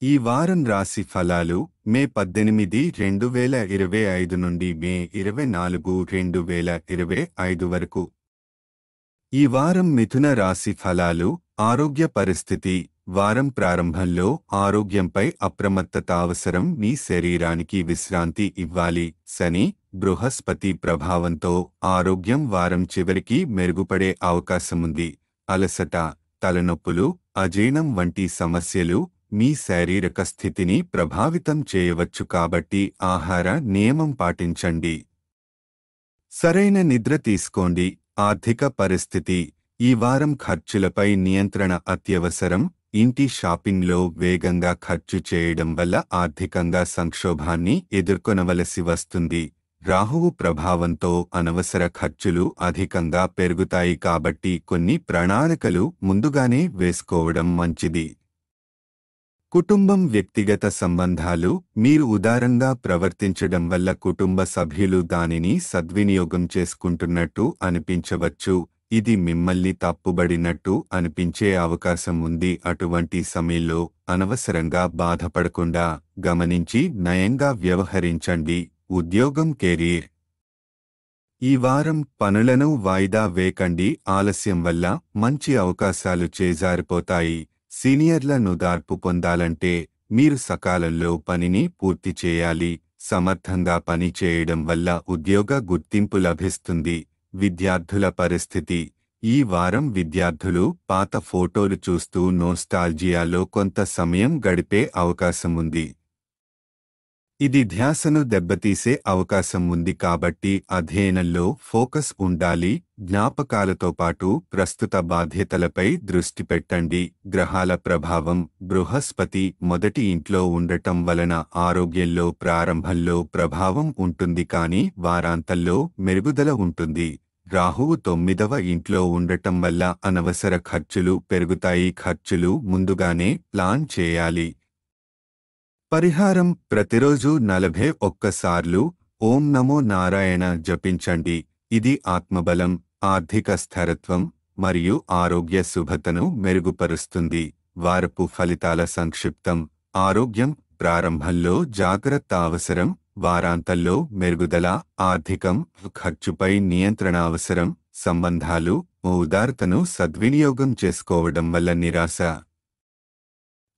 ఈ వారం రాశి ఫలాలు మే 18, 2025 నుండి మే 24, 2025 వరకు. ఈ వారం మిథున రాశి ఫలాలు. ఆరోగ్య పరిస్థితి. వారం ప్రారంభంలో ఆరోగ్యంపై అప్రమత్తత అవసరం. మీ శరీరానికి విశ్రాంతి ఇవ్వాలి. శని, బృహస్పతి ప్రభావంతో ఆరోగ్యం వారం చివరికి మెరుగుపడే అవకాశముంది. అలసట, తలనొప్పులు, అజీర్ణం వంటి సమస్యలు మీ శారీరక స్థితిని ప్రభావితం చేయవచ్చు కాబట్టి ఆహార నియమం పాటించండి. సరైన నిద్ర తీసుకోండి. ఆర్థిక పరిస్థితి. ఈ వారం ఖర్చులపై నియంత్రణ అత్యవసరం. ఇంటి షాపింగ్లో వేగంగా ఖర్చు చేయడం వల్ల ఆర్థికంగా సంక్షోభాన్ని ఎదుర్కొనవలసి వస్తుంది. రాహువు ప్రభావంతో అనవసర ఖర్చులు అధికంగా పెరుగుతాయి కాబట్టి కొన్ని ప్రణాళికలు ముందుగానే వేసుకోవడం మంచిది. కుటుంబం. వ్యక్తిగత సంబంధాలు. మీరు ఉదారంగా ప్రవర్తించడం వల్ల కుటుంబ సభ్యులు దానిని సద్వినియోగం చేసుకుంటున్నట్టు అనిపించవచ్చు. ఇది మిమ్మల్ని తప్పుబడినట్టు అనిపించే అవకాశం ఉంది. అటువంటి సమయంలో అనవసరంగా బాధపడకుండా గమనించి నయంగా వ్యవహరించండి. ఉద్యోగం, కెరీర్. ఈ వారం పనులను వాయిదా వేయకండి. ఆలస్యం వల్ల మంచి అవకాశాలు చేజారిపోతాయి. సీనియర్ల నుదార్పు పొందాలంటే మీరు సకాలంలో పనిని పూర్తి చేయాలి. సమర్థంగా పని చేయడం వల్ల ఉద్యోగ గుర్తింపు లభిస్తుంది. విద్యార్థుల పరిస్థితి. ఈ వారం విద్యార్థులు పాత ఫోటోలు చూస్తూ నోస్టాల్జియాలో కొంత సమయం గడిపే అవకాశముంది. ఇది ధ్యాసను దెబ్బతీసే అవకాశం ఉంది కాబట్టి అధ్యయనంలో ఫోకస్ ఉండాలి. జ్ఞాపకాలతో పాటు ప్రస్తుత బాధ్యతలపై దృష్టి పెట్టండి. గ్రహాల ప్రభావం. బృహస్పతి మొదటి ఇంట్లో ఉండటం వలన ఆరోగ్యంలో ప్రారంభంలో ప్రభావం ఉంటుంది కానీ వారాంతంలో మెరుగుదల ఉంటుంది. రాహువు 9వ ఇంట్లో ఉండటం వల్ల అనవసర ఖర్చులు పెరుగుతాయి. ఖర్చులు ముందుగానే ప్లాన్ చేయాలి. పరిహారం. ప్రతిరోజు 41 సార్లు ఓం నమో నారాయణ జపించండి. ఇది ఆత్మబలం, ఆర్థిక స్థిరత్వం మరియు ఆరోగ్య శుభతను మెరుగుపరుస్తుంది. వారపు ఫలితాల సంక్షిప్తం. ఆరోగ్యం. ప్రారంభంలో జాగ్రత్త అవసరం. వారాంతంలో మెరుగుదల. ఆర్థికం. ఖర్చుపై నియంత్రణ అవసరం. సంబంధాలు. ఉదారతను సద్వినియోగం చేసుకోవడం వల్ల నిరాశ.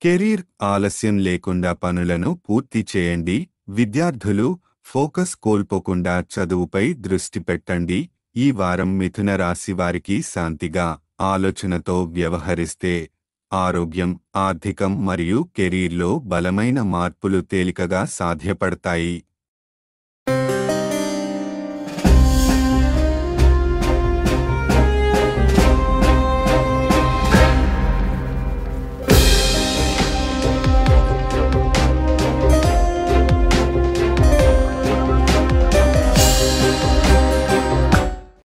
కెరీర్. ఆలస్యం లేకుండా పనులను పూర్తి చేయండి. విద్యార్థులు. ఫోకస్ కోల్పోకుండా చదువుపై దృష్టి పెట్టండి. ఈ వారం మిథున రాశి వారికి శాంతిగా ఆలోచనతో వ్యవహరిస్తే ఆరోగ్యం, ఆర్థికం మరియు కెరీర్లో బలమైన మార్పులు తేలికగా సాధ్యపడతాయి.